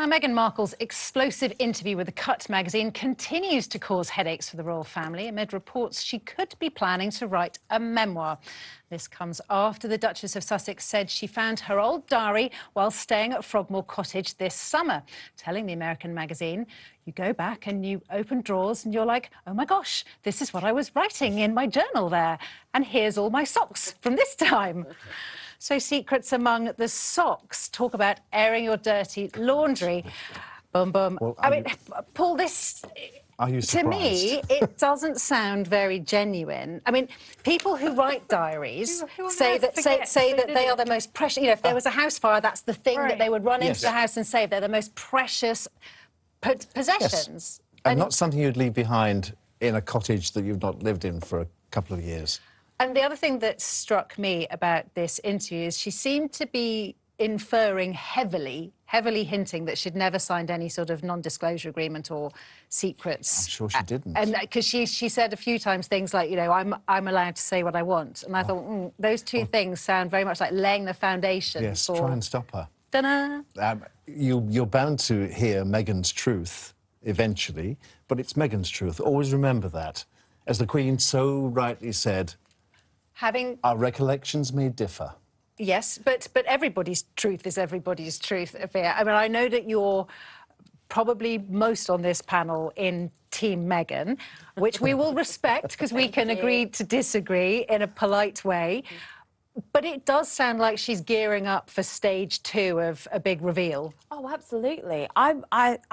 Now, Meghan Markle's explosive interview with the Cut magazine continues to cause headaches for the royal family amid reports she could be planning to write a memoir. This comes after the Duchess of Sussex said she found her old diary while staying at Frogmore Cottage this summer, telling the American magazine, you go back and you open drawers and you're like, oh my gosh, this is what I was writing in my journal there. And here's all my socks from this time. So secrets among the socks. Talk about airing your dirty laundry. Boom, boom. Well, I mean, Paul, this... Are you surprised? To me, it doesn't sound very genuine. I mean, people who write diaries say that they are the most precious. You know, if there was a house fire, that's the thing that they would run into the house and say they're the most precious possessions. Yes. And not something you'd leave behind in a cottage that you've not lived in for a couple of years. And the other thing that struck me about this interview is she seemed to be inferring heavily hinting that she'd never signed any sort of non-disclosure agreement or secrets. I'm sure she didn't. And because she said a few times things like, you know, I'm allowed to say what I want. And I thought, those two things sound very much like laying the foundation Yes, for... try and stop her. Ta-da! You're bound to hear Meghan's truth eventually, but it's Meghan's truth. Always remember that. As the Queen so rightly said, our recollections may differ. Yes, but everybody's truth is everybody's truth, Afia. I mean, I know that you're probably most on this panel in Team Meghan, which we will respect because we can agree to disagree in a polite way. But it does sound like she's gearing up for stage 2 of a big reveal. Oh, absolutely. I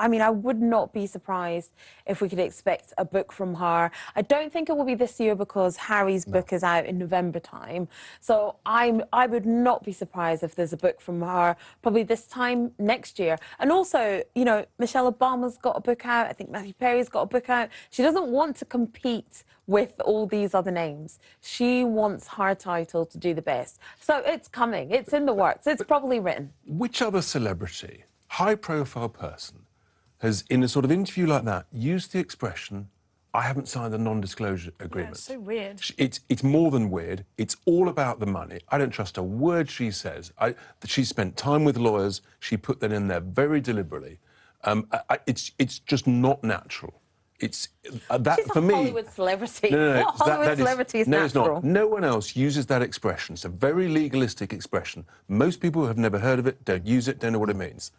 mean, I would not be surprised if we could expect a book from her. I don't think it will be this year because Harry's book is out in November time. So I would not be surprised if there's a book from her probably this time next year. And also, you know, Michelle Obama's got a book out. I think Matthew Perry's got a book out. She doesn't want to compete with all these other names. She wants her title to do the best. So it's coming. It's in the works. It's probably written. Which other celebrity, high-profile person, has, in a sort of interview like that, used the expression, I haven't signed a non-disclosure agreement? Yeah, it's so weird. It's more than weird. It's all about the money. I don't trust a word she says. She spent time with lawyers. She put that in there very deliberately. It's just not natural. It's that She's for me. Hollywood celebrity. No, what Hollywood celebrity is no, natural? it's not. No one else uses that expression. It's a very legalistic expression. Most people who have never heard of it, don't use it, don't know what it means.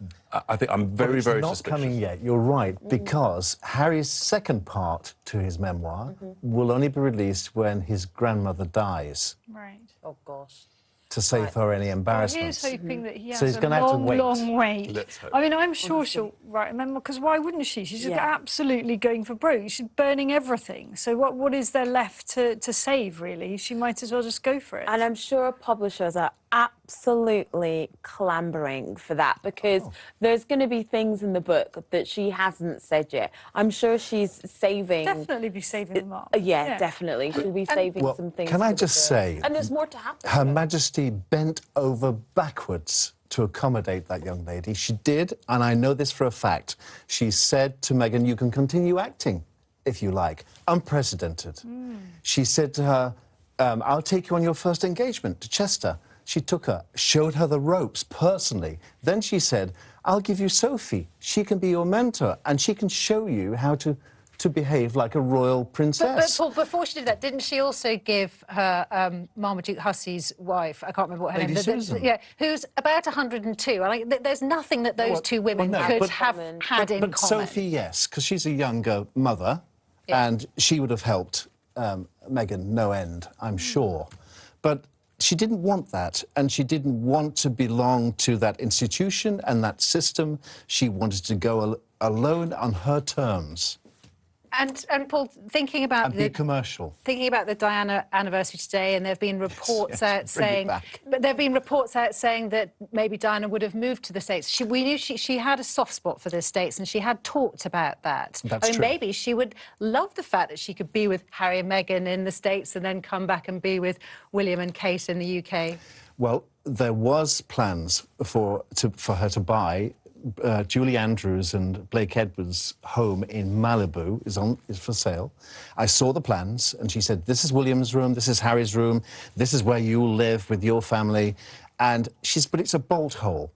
I think I'm very, very suspicious. It's not coming yet. You're right, because Harry's second part to his memoir will only be released when his grandmother dies. Right. Oh gosh. To save her any embarrassments. Here's hoping that he has So he's a gonna have to wait. long wait. Let's hope. I mean, I'm sure she'll write a memoir, because why wouldn't she? She's just absolutely going for broke. She's burning everything. So what is there left to save, really? She might as well just go for it. And I'm sure publishers are absolutely clambering for that, because there's going to be things in the book that she hasn't said yet. I'm sure she's saving... Definitely be saving them up. Yeah, definitely. She'll be saving some things. Can I just say... And there's more to happen. Her Majesty bent over backwards to accommodate that young lady. She did, and I know this for a fact. She said to Meghan, you can continue acting, if you like. Unprecedented. She said to her, I'll take you on your first engagement to Chester. She took her, showed her the ropes personally. Then she said, I'll give you Sophie. She can be your mentor, and she can show you how to behave like a royal princess. But Paul, before she did that, didn't she also give her Marmaduke Hussey's wife, I can't remember what her Lady name is, Susan. Who's about 102. And there's nothing that those two women could have had in common. But Sophie, yes, because she's a younger mother, and she would have helped Meghan no end, I'm sure. But she didn't want that, and she didn't want to belong to that institution and that system. She wanted to go alone on her terms. And Paul, thinking about be commercial. Thinking about the Diana anniversary today, and there have been reports out saying, but there have been reports out saying that maybe Diana would have moved to the States. We knew she had a soft spot for the States, and she had talked about that. That's true. Maybe she would love the fact that she could be with Harry and Meghan in the States and then come back and be with William and Kate in the UK. Well, there was plans for her to buy Julie Andrews and Blake Edwards' home in Malibu is for sale. I saw the plans, and she said, this is William's room, this is Harry's room, this is where you'll live with your family. And but it's a bolt hole.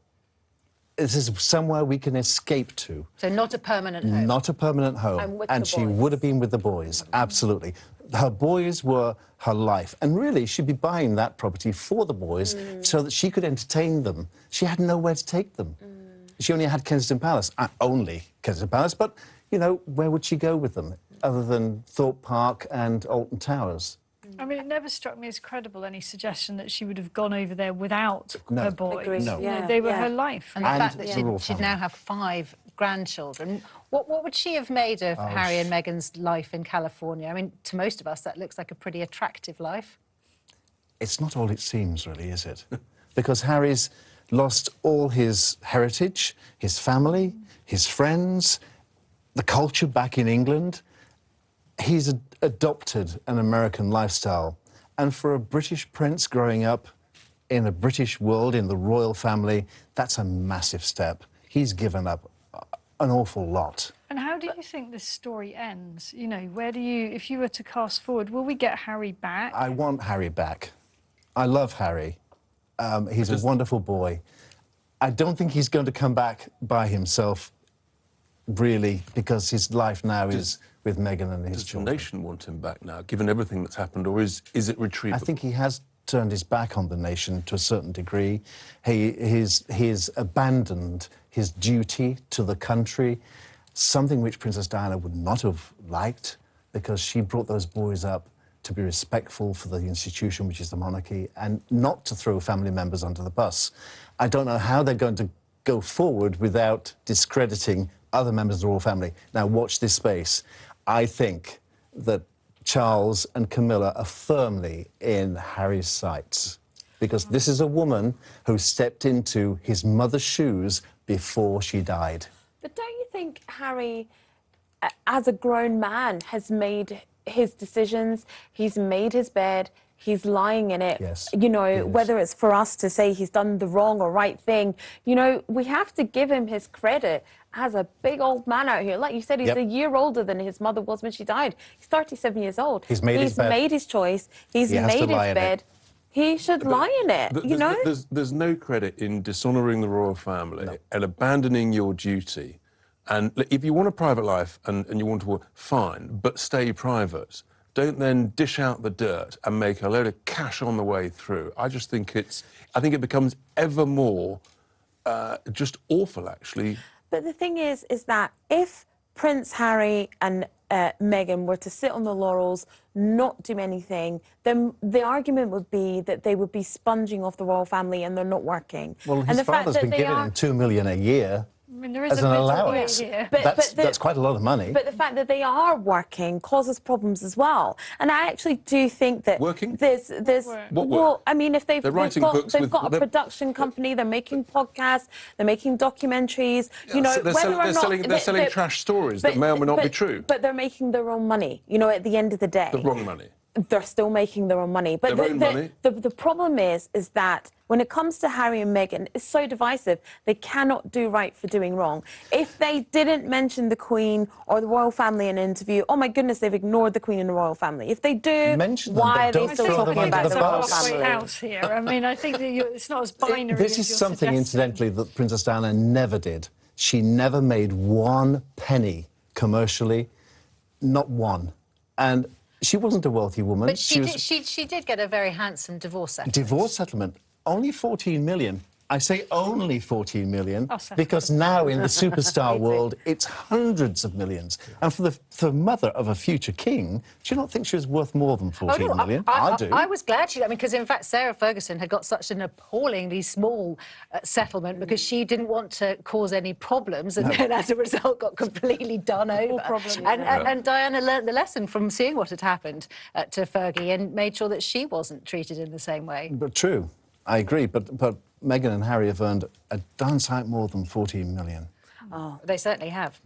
this is somewhere we can escape to. So not a permanent home? Not a permanent home. And with And the she boys. would have been with the boys, absolutely. Her boys were her life. And really, she'd be buying that property for the boys so that she could entertain them. She had nowhere to take them. She only had Kensington Palace. Only Kensington Palace. But, you know, where would she go with them other than Thorpe Park and Alton Towers? I mean, it never struck me as credible, any suggestion that she would have gone over there without No. her boys. Agreed. No. You know, Yeah, they were yeah. her life. And the And fact that the royal she'd family. now have 5 grandchildren. What would she have made of Harry and Meghan's life in California? I mean, to most of us, that looks like a pretty attractive life. It's not all it seems, really, is it? Because Harry's lost all his heritage, his family, his friends, the culture back in England. He's adopted an American lifestyle. And for a British prince growing up in a British world, in the royal family, that's a massive step. He's given up an awful lot. And how do you think this story ends? You know, where do you, if you were to cast forward, will we get Harry back? I want Harry back. I love Harry. He's a wonderful boy. I don't think he's going to come back by himself, really, because his life now is with Meghan and his Does the children. nation want him back now, given everything that's happened, or is it retrievable? I think he has turned his back on the nation to a certain degree. He's abandoned his duty to the country, something which Princess Diana would not have liked, because she brought those boys up to be respectful for the institution, which is the monarchy, and not to throw family members under the bus. I don't know how they're going to go forward without discrediting other members of the royal family. Now, watch this space. I think that Charles and Camilla are firmly in Harry's sights, because this is a woman who stepped into his mother's shoes before she died. But don't you think Harry, as a grown man, has made his decisions, he's made his bed, he's lying in it. Yes, you know, he is. whether it's for us to say he's done the wrong or right thing, you know, we have to give him his credit as a big old man out here. Like you said, he's Yep. a year older than his mother was when she died. He's 37 years old. He's made his bed. made his choice. He's He has to made lie his in bed. it. He should lie in it, you know? There's no credit in dishonouring the royal family and abandoning your duty. And if you want a private life and you want to work, fine, but stay private. Don't then dish out the dirt and make a load of cash on the way through. I just think I think it becomes ever more just awful, actually. But the thing is that if Prince Harry and Meghan were to sit on the laurels, not do anything, then the argument would be that they would be sponging off the royal family and they're not working. Well, and his the fact father's that been they giving are, him $2 million a year I mean, there is as a an bit allowance. of here. That's quite a lot of money. But the fact that they are working causes problems as well. And I actually do think that Working? there's What work? well, I mean, if They're writing books they've with- got a they're- production company, they're making podcasts, they're making documentaries, you know, So they're whether or not they're selling trash stories that may or may not be true. But they're making their own money, you know, at the end of the day. The wrong money. They're still making their own money. But Their own money? the problem is that when it comes to Harry and Meghan, it's so divisive. They cannot do right for doing wrong. If they didn't mention the Queen or the royal family in an interview, oh my goodness, they've ignored the Queen and the royal family. If they do, Mention them, why but are they don't still throw them talking under about the the It's a royal bus. halfway family? house here. I mean, I think that it's not as binary This as is you're something, suggesting. incidentally, that Princess Diana never did. She never made 1 penny commercially, not one. And she wasn't a wealthy woman. But was she did get a very handsome divorce settlement. divorce settlement, only 14 million. I say only 14 million I'll settle because now in the superstar world, it's hundreds of millions. And for the mother of a future king, do you not think she was worth more than 14 million? I do. I was glad she did. I mean, because in fact, Sarah Ferguson had got such an appallingly small settlement because she didn't want to cause any problems, and then as a result got completely done over. problem, And Diana learnt the lesson from seeing what had happened to Fergie and made sure that she wasn't treated in the same way. But true, I agree. But Meghan and Harry have earned a darn sight more than 14 million. They certainly have.